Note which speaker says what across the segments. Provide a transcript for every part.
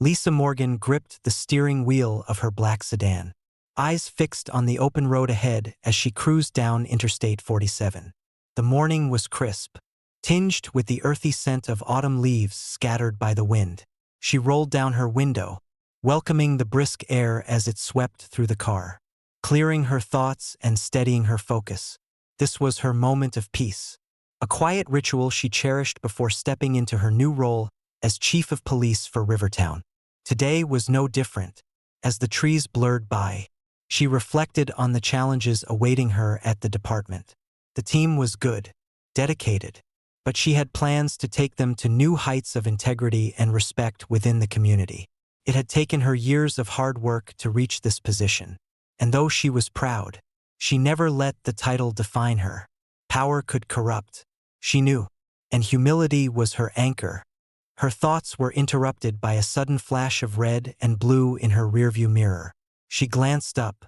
Speaker 1: Lisa Morgan gripped the steering wheel of her black sedan, eyes fixed on the open road ahead as she cruised down Interstate 47. The morning was crisp, tinged with the earthy scent of autumn leaves scattered by the wind. She rolled down her window, welcoming the brisk air as it swept through the car, clearing her thoughts and steadying her focus. This was her moment of peace, a quiet ritual she cherished before stepping into her new role as chief of police for Rivertown. Today was no different. As the trees blurred by, she reflected on the challenges awaiting her at the department. The team was good, dedicated, but she had plans to take them to new heights of integrity and respect within the community. It had taken her years of hard work to reach this position, and though she was proud, she never let the title define her. Power could corrupt, she knew, and humility was her anchor. Her thoughts were interrupted by a sudden flash of red and blue in her rearview mirror. She glanced up,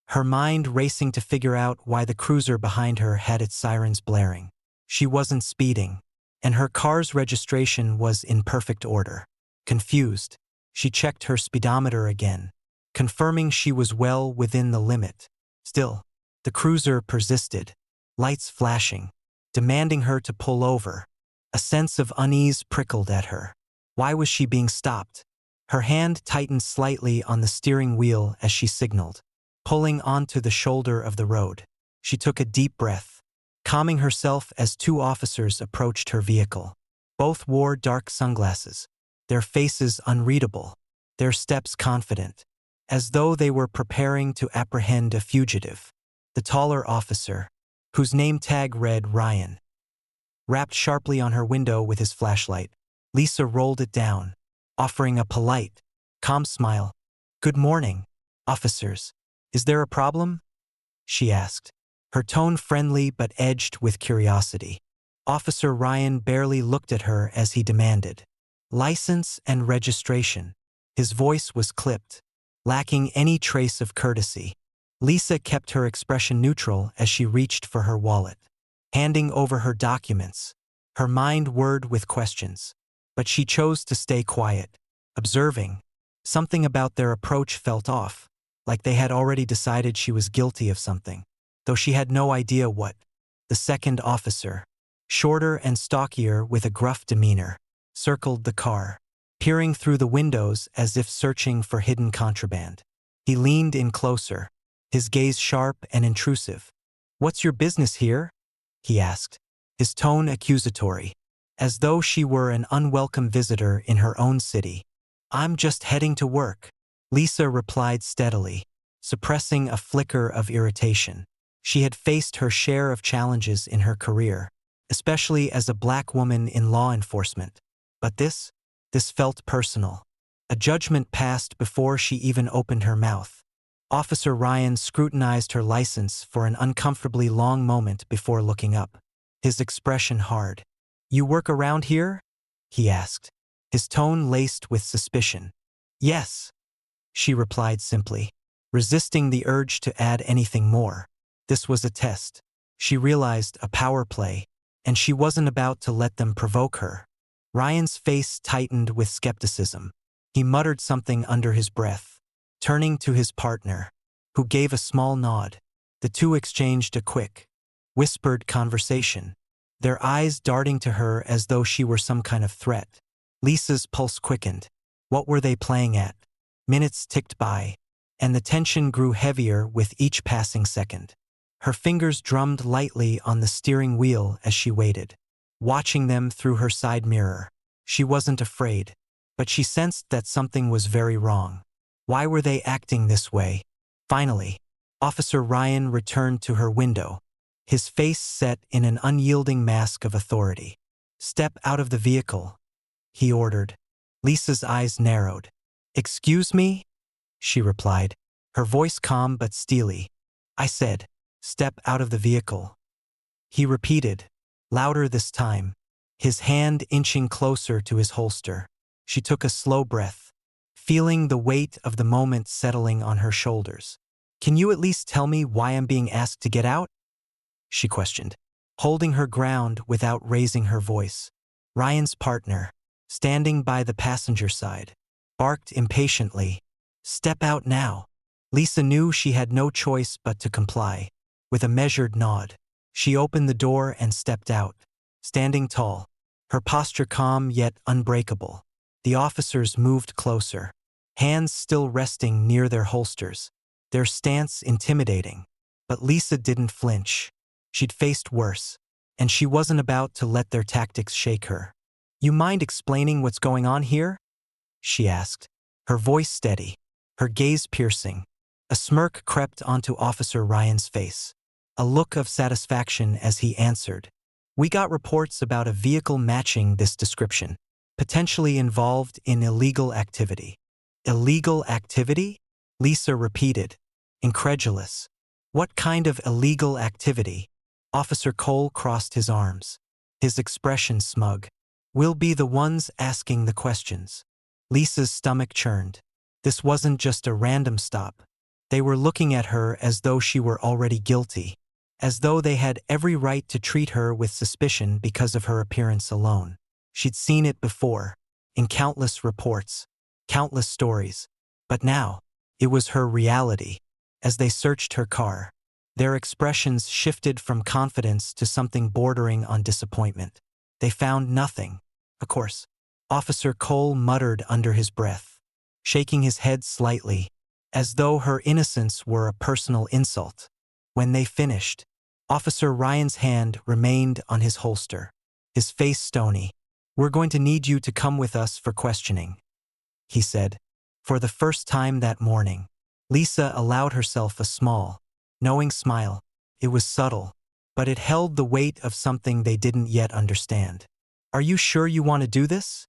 Speaker 1: her mind racing to figure out why the cruiser behind her had its sirens blaring. She wasn't speeding, and her car's registration was in perfect order. Confused, she checked her speedometer again, confirming she was well within the limit. Still, the cruiser persisted, lights flashing, demanding her to pull over. A sense of unease prickled at her. Why was she being stopped? Her hand tightened slightly on the steering wheel as she signaled, pulling onto the shoulder of the road. She took a deep breath, calming herself as two officers approached her vehicle. Both wore dark sunglasses, their faces unreadable, their steps confident, as though they were preparing to apprehend a fugitive. The taller officer, whose name tag read Ryan, rapped sharply on her window with his flashlight. Lisa rolled it down, offering a polite, calm smile. "Good morning, officers. Is there a problem?" she asked, her tone friendly but edged with curiosity. Officer Ryan barely looked at her as he demanded, "License and registration." His voice was clipped, lacking any trace of courtesy. Lisa kept her expression neutral as she reached for her wallet, handing over her documents, her mind whirred with questions. But she chose to stay quiet, observing. Something about their approach felt off, like they had already decided she was guilty of something, though she had no idea what. The second officer, shorter and stockier with a gruff demeanor, circled the car, peering through the windows as if searching for hidden contraband. He leaned in closer, his gaze sharp and intrusive. "What's your business here?" he asked, his tone accusatory, as though she were an unwelcome visitor in her own city. "I'm just heading to work," Lisa replied steadily, suppressing a flicker of irritation. She had faced her share of challenges in her career, especially as a black woman in law enforcement. But this felt personal. A judgment passed before she even opened her mouth. Officer Ryan scrutinized her license for an uncomfortably long moment before looking up, his expression hard. "You work around here?" he asked, his tone laced with suspicion. "Yes," she replied simply, resisting the urge to add anything more. This was a test. She realized a power play, and she wasn't about to let them provoke her. Ryan's face tightened with skepticism. He muttered something under his breath, turning to his partner, who gave a small nod. The two exchanged a quick, whispered conversation, their eyes darting to her as though she were some kind of threat. Lisa's pulse quickened. What were they playing at? Minutes ticked by, and the tension grew heavier with each passing second. Her fingers drummed lightly on the steering wheel as she waited, watching them through her side mirror. She wasn't afraid, but she sensed that something was very wrong. Why were they acting this way? Finally, Officer Ryan returned to her window, his face set in an unyielding mask of authority. "Step out of the vehicle," he ordered. Lisa's eyes narrowed. "Excuse me?" she replied, her voice calm but steely. "I said, step out of the vehicle," he repeated, louder this time, his hand inching closer to his holster. She took a slow breath, feeling the weight of the moment settling on her shoulders. "Can you at least tell me why I'm being asked to get out?" she questioned, holding her ground without raising her voice. Ryan's partner, standing by the passenger side, barked impatiently. "Step out now." Lisa knew she had no choice but to comply. With a measured nod, she opened the door and stepped out, standing tall, her posture calm yet unbreakable. The officers moved closer, hands still resting near their holsters, their stance intimidating. But Lisa didn't flinch. She'd faced worse, and she wasn't about to let their tactics shake her. "You mind explaining what's going on here?" she asked, her voice steady, her gaze piercing. A smirk crept onto Officer Ryan's face, a look of satisfaction as he answered. "We got reports about a vehicle matching this description, potentially involved in illegal activity." "Illegal activity?" Lisa repeated, incredulous. "What kind of illegal activity?" Officer Cole crossed his arms, his expression smug. "We'll be the ones asking the questions." Lisa's stomach churned. This wasn't just a random stop. They were looking at her as though she were already guilty, as though they had every right to treat her with suspicion because of her appearance alone. She'd seen it before, in countless reports, countless stories. But now, it was her reality. As they searched her car, their expressions shifted from confidence to something bordering on disappointment. They found nothing. Of course, Officer Cole muttered under his breath, shaking his head slightly, as though her innocence were a personal insult. When they finished, Officer Ryan's hand remained on his holster, his face stony. "We're going to need you to come with us for questioning," he said. For the first time that morning, Lisa allowed herself a small, knowing smile. It was subtle, but it held the weight of something they didn't yet understand. "Are you sure you want to do this?"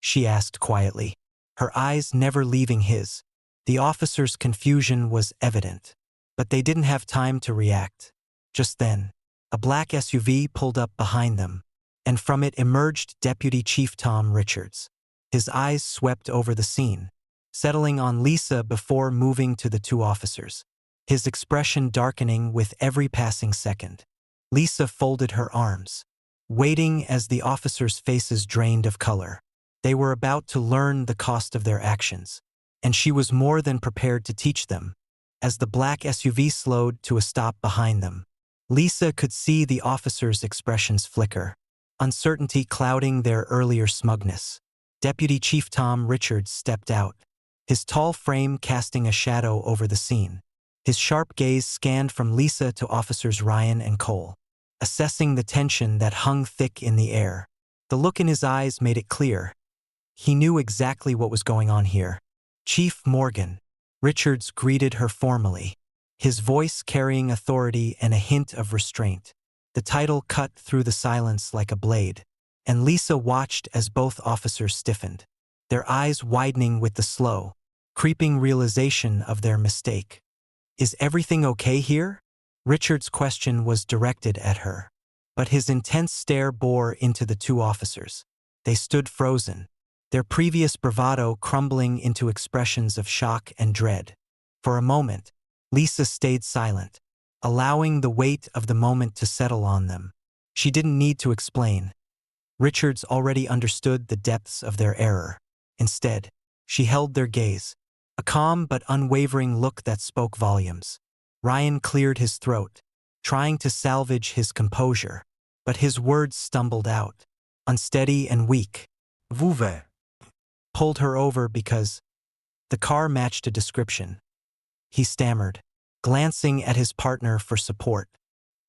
Speaker 1: she asked quietly, her eyes never leaving his. The officer's confusion was evident, but they didn't have time to react. Just then, a black SUV pulled up behind them, and from it emerged Deputy Chief Tom Richards. His eyes swept over the scene, settling on Lisa before moving to the two officers, his expression darkening with every passing second. Lisa folded her arms, waiting as the officers' faces drained of color. They were about to learn the cost of their actions, and she was more than prepared to teach them. As the black SUV slowed to a stop behind them, Lisa could see the officers' expressions flicker, uncertainty clouding their earlier smugness. Deputy Chief Tom Richards stepped out, his tall frame casting a shadow over the scene. His sharp gaze scanned from Lisa to Officers Ryan and Cole, assessing the tension that hung thick in the air. The look in his eyes made it clear. He knew exactly what was going on here. "Chief Morgan." Richards greeted her formally, his voice carrying authority and a hint of restraint. The title cut through the silence like a blade, and Lisa watched as both officers stiffened, their eyes widening with the slow, creeping realization of their mistake. "Is everything okay here?" Richards' question was directed at her, but his intense stare bore into the two officers. They stood frozen, their previous bravado crumbling into expressions of shock and dread. For a moment, Lisa stayed silent, allowing the weight of the moment to settle on them. She didn't need to explain. Richards already understood the depths of their error. Instead, she held their gaze, a calm but unwavering look that spoke volumes. Ryan cleared his throat, trying to salvage his composure, but his words stumbled out, unsteady and weak. "Vous pulled her over because..." The car matched a description, he stammered, glancing at his partner for support.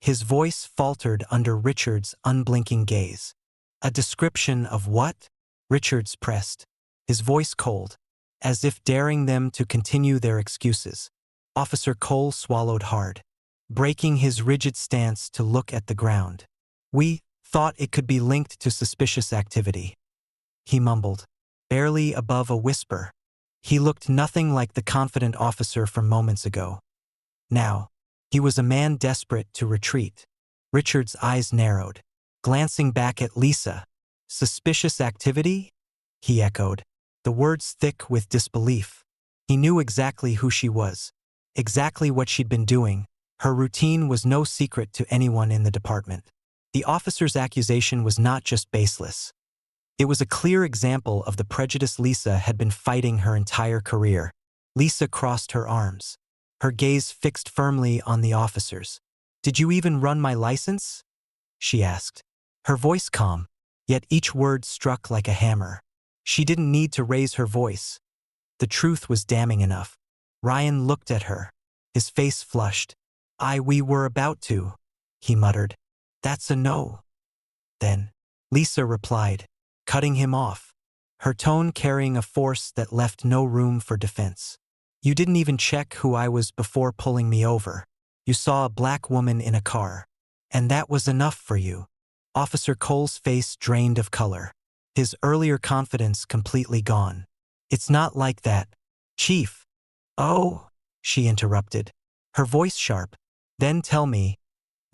Speaker 1: His voice faltered under Richards' unblinking gaze. "A description of what?" Richards pressed, his voice cold, as if daring them to continue their excuses. Officer Cole swallowed hard, breaking his rigid stance to look at the ground. "We thought it could be linked to suspicious activity," he mumbled, barely above a whisper. He looked nothing like the confident officer from moments ago. Now, he was a man desperate to retreat. Richard's eyes narrowed, glancing back at Lisa. "Suspicious activity?" he echoed, the words thick with disbelief. He knew exactly who she was, exactly what she'd been doing. Her routine was no secret to anyone in the department. The officer's accusation was not just baseless. It was a clear example of the prejudice Lisa had been fighting her entire career. Lisa crossed her arms, her gaze fixed firmly on the officers. "Did you even run my license?" she asked. Her voice calm, yet each word struck like a hammer. She didn't need to raise her voice. The truth was damning enough. Ryan looked at her, his face flushed. We were about to," he muttered. "That's a no." Then, Lisa replied, cutting him off, her tone carrying a force that left no room for defense. "You didn't even check who I was before pulling me over. You saw a black woman in a car. And that was enough for you." Officer Cole's face drained of color, his earlier confidence completely gone. "It's not like that, Chief." "Oh," she interrupted, her voice sharp. "Then tell me,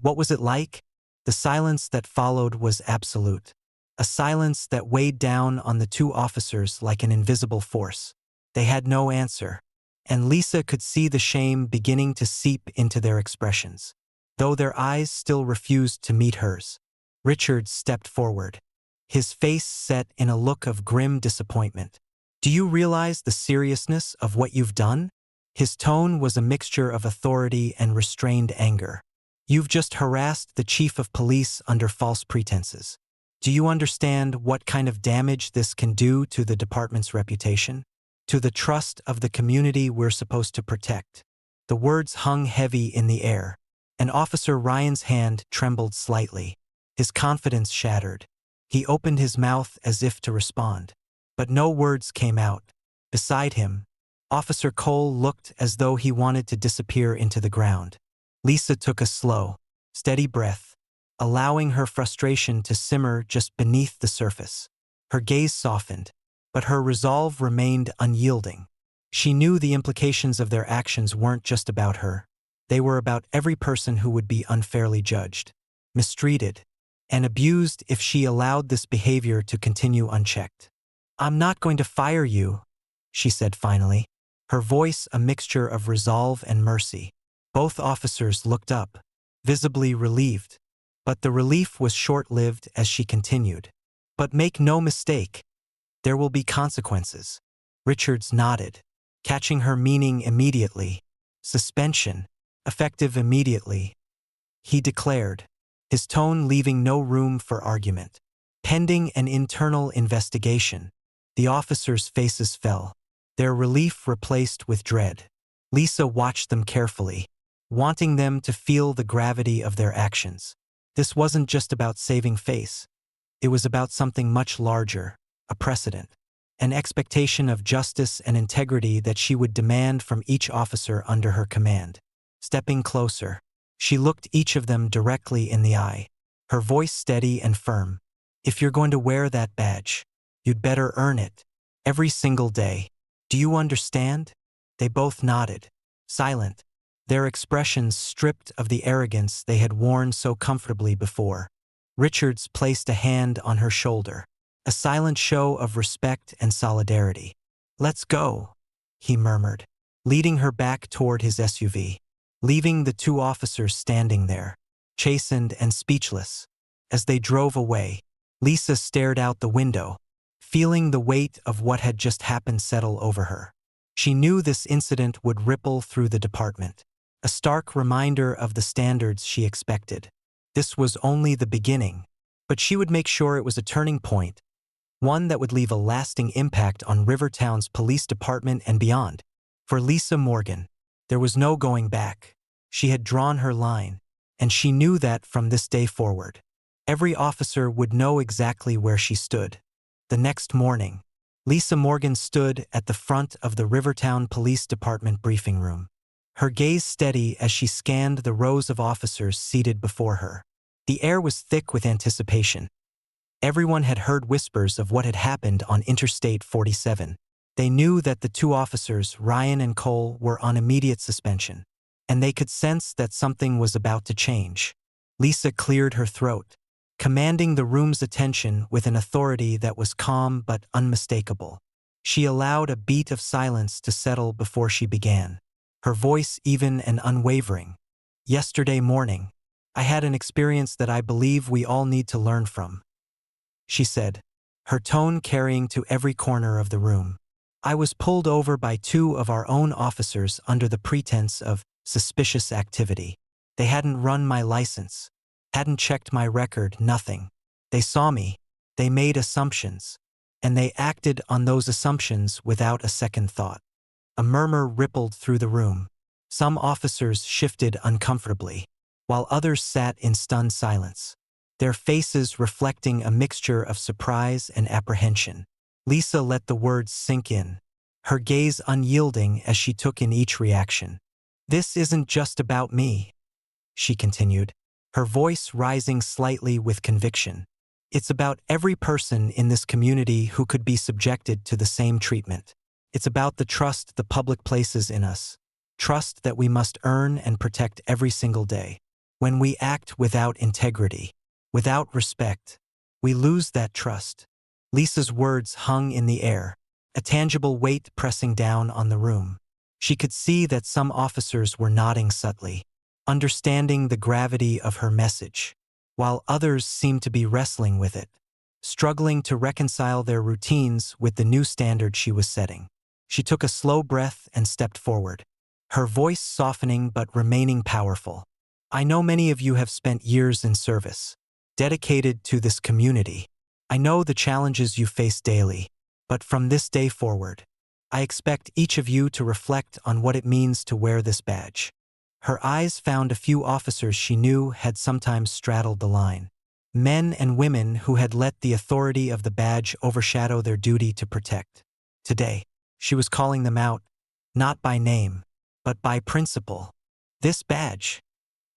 Speaker 1: what was it like?" The silence that followed was absolute. A silence that weighed down on the two officers like an invisible force. They had no answer, and Lisa could see the shame beginning to seep into their expressions, though their eyes still refused to meet hers. Richard stepped forward, his face set in a look of grim disappointment. "Do you realize the seriousness of what you've done?" His tone was a mixture of authority and restrained anger. "You've just harassed the chief of police under false pretenses. Do you understand what kind of damage this can do to the department's reputation? To the trust of the community we're supposed to protect?" The words hung heavy in the air, and Officer Ryan's hand trembled slightly, his confidence shattered. He opened his mouth as if to respond, but no words came out. Beside him, Officer Cole looked as though he wanted to disappear into the ground. Lisa took a slow, steady breath, allowing her frustration to simmer just beneath the surface. Her gaze softened, but her resolve remained unyielding. She knew the implications of their actions weren't just about her. They were about every person who would be unfairly judged, mistreated, and abused if she allowed this behavior to continue unchecked. "I'm not going to fire you," she said finally, her voice a mixture of resolve and mercy. Both officers looked up, visibly relieved. But the relief was short-lived as she continued. "But make no mistake, there will be consequences." Richards nodded, catching her meaning immediately. "Suspension, effective immediately," he declared, his tone leaving no room for argument. Pending an internal investigation, the officers' faces fell, their relief replaced with dread. Lisa watched them carefully, wanting them to feel the gravity of their actions. This wasn't just about saving face. It was about something much larger, a precedent, an expectation of justice and integrity that she would demand from each officer under her command. Stepping closer, she looked each of them directly in the eye, her voice steady and firm. "If you're going to wear that badge, you'd better earn it, every single day. Do you understand?" They both nodded, silent, their expressions stripped of the arrogance they had worn so comfortably before. Richards placed a hand on her shoulder, a silent show of respect and solidarity. "Let's go," he murmured, leading her back toward his SUV, leaving the two officers standing there, chastened and speechless. As they drove away, Lisa stared out the window, feeling the weight of what had just happened settle over her. She knew this incident would ripple through the department, a stark reminder of the standards she expected. This was only the beginning, but she would make sure it was a turning point, one that would leave a lasting impact on Rivertown's police department and beyond. For Lisa Morgan, there was no going back. She had drawn her line, and she knew that from this day forward, every officer would know exactly where she stood. The next morning, Lisa Morgan stood at the front of the Rivertown Police Department briefing room, her gaze steady as she scanned the rows of officers seated before her. The air was thick with anticipation. Everyone had heard whispers of what had happened on Interstate 47. They knew that the two officers, Ryan and Cole, were on immediate suspension, and they could sense that something was about to change. Lisa cleared her throat, commanding the room's attention with an authority that was calm but unmistakable. She allowed a beat of silence to settle before she began, her voice even and unwavering. "Yesterday morning, I had an experience that I believe we all need to learn from," she said, her tone carrying to every corner of the room. I was pulled over by two of our own officers under the pretense of suspicious activity. They hadn't run my license, hadn't checked my record, nothing. They saw me, they made assumptions, and they acted on those assumptions without a second thought. A murmur rippled through the room. Some officers shifted uncomfortably, while others sat in stunned silence, their faces reflecting a mixture of surprise and apprehension. Lisa let the words sink in, her gaze unyielding as she took in each reaction. "This isn't just about me," she continued, her voice rising slightly with conviction. "It's about every person in this community who could be subjected to the same treatment. It's about the trust the public places in us, trust that we must earn and protect every single day. When we act without integrity, without respect, we lose that trust." Lisa's words hung in the air, a tangible weight pressing down on the room. She could see that some officers were nodding subtly, understanding the gravity of her message, while others seemed to be wrestling with it, struggling to reconcile their routines with the new standard she was setting. She took a slow breath and stepped forward, her voice softening but remaining powerful. "I know many of you have spent years in service, dedicated to this community. I know the challenges you face daily, but from this day forward, I expect each of you to reflect on what it means to wear this badge." Her eyes found a few officers she knew had sometimes straddled the line, men and women who had let the authority of the badge overshadow their duty to protect. Today, she was calling them out, not by name, but by principle. "This badge,"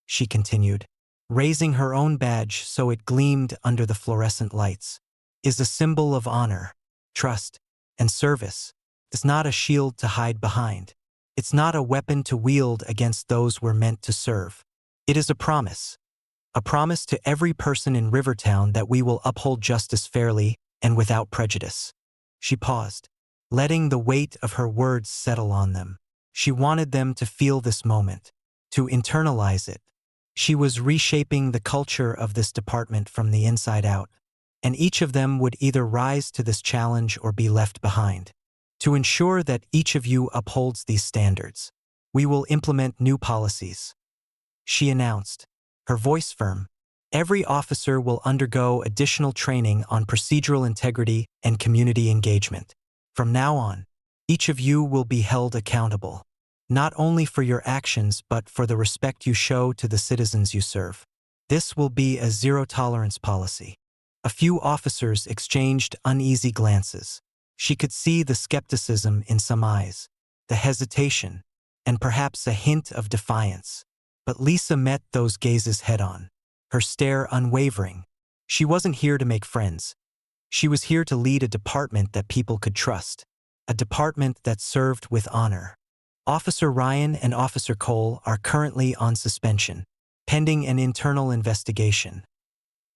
Speaker 1: she continued, raising her own badge so it gleamed under the fluorescent lights, "is a symbol of honor, trust, and service. It's not a shield to hide behind. It's not a weapon to wield against those we're meant to serve. It is a promise to every person in Rivertown that we will uphold justice fairly and without prejudice." She paused, letting the weight of her words settle on them. She wanted them to feel this moment, to internalize it. She was reshaping the culture of this department from the inside out, and each of them would either rise to this challenge or be left behind. "To ensure that each of you upholds these standards, we will implement new policies," she announced, her voice firm. "Every officer will undergo additional training on procedural integrity and community engagement. From now on, each of you will be held accountable, not only for your actions but for the respect you show to the citizens you serve. This will be a zero-tolerance policy." A few officers exchanged uneasy glances. She could see the skepticism in some eyes, the hesitation, and perhaps a hint of defiance. But Lisa met those gazes head-on, her stare unwavering. She wasn't here to make friends. She was here to lead a department that people could trust, a department that served with honor. "Officer Ryan and Officer Cole are currently on suspension, pending an internal investigation,"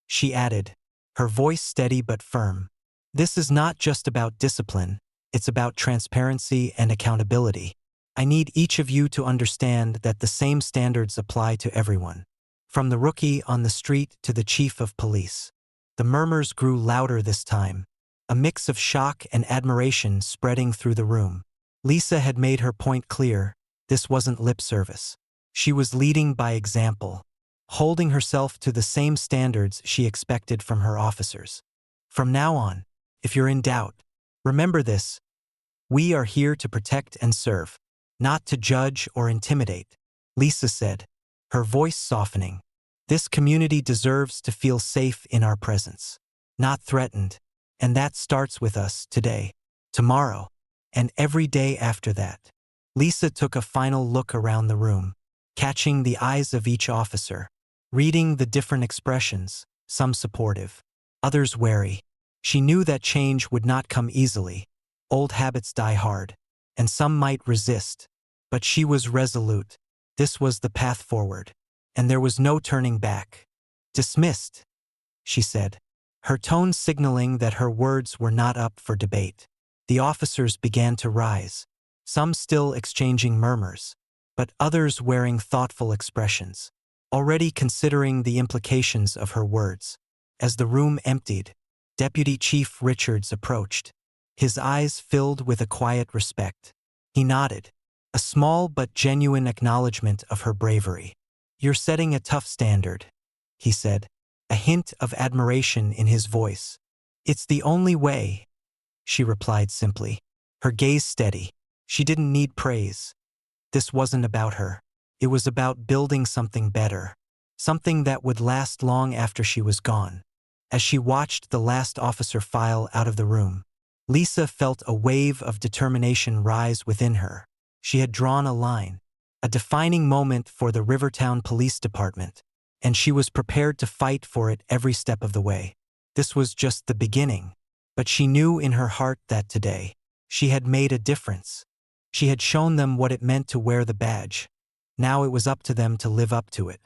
Speaker 1: she added, her voice steady but firm. "This is not just about discipline, it's about transparency and accountability. I need each of you to understand that the same standards apply to everyone, from the rookie on the street to the chief of police." The murmurs grew louder this time, a mix of shock and admiration spreading through the room. Lisa had made her point clear. This wasn't lip service. She was leading by example, holding herself to the same standards she expected from her officers. "From now on, if you're in doubt, remember this. We are here to protect and serve, not to judge or intimidate," Lisa said, her voice softening. "This community deserves to feel safe in our presence, not threatened, and that starts with us today, tomorrow, and every day after that." Lisa took a final look around the room, catching the eyes of each officer, reading the different expressions, some supportive, others wary. She knew that change would not come easily. Old habits die hard, and some might resist. But she was resolute. This was the path forward, and there was no turning back. "Dismissed," she said, her tone signaling that her words were not up for debate. The officers began to rise, some still exchanging murmurs, but others wearing thoughtful expressions, already considering the implications of her words. As the room emptied, Deputy Chief Richards approached. His eyes filled with a quiet respect. He nodded, a small but genuine acknowledgement of her bravery. "You're setting a tough standard," he said, a hint of admiration in his voice. "It's the only way," she replied simply, her gaze steady. She didn't need praise. This wasn't about her. It was about building something better, something that would last long after she was gone. As she watched the last officer file out of the room, Lisa felt a wave of determination rise within her. She had drawn a line, a defining moment for the Rivertown Police Department, and she was prepared to fight for it every step of the way. This was just the beginning, but she knew in her heart that today, she had made a difference. She had shown them what it meant to wear the badge. Now it was up to them to live up to it.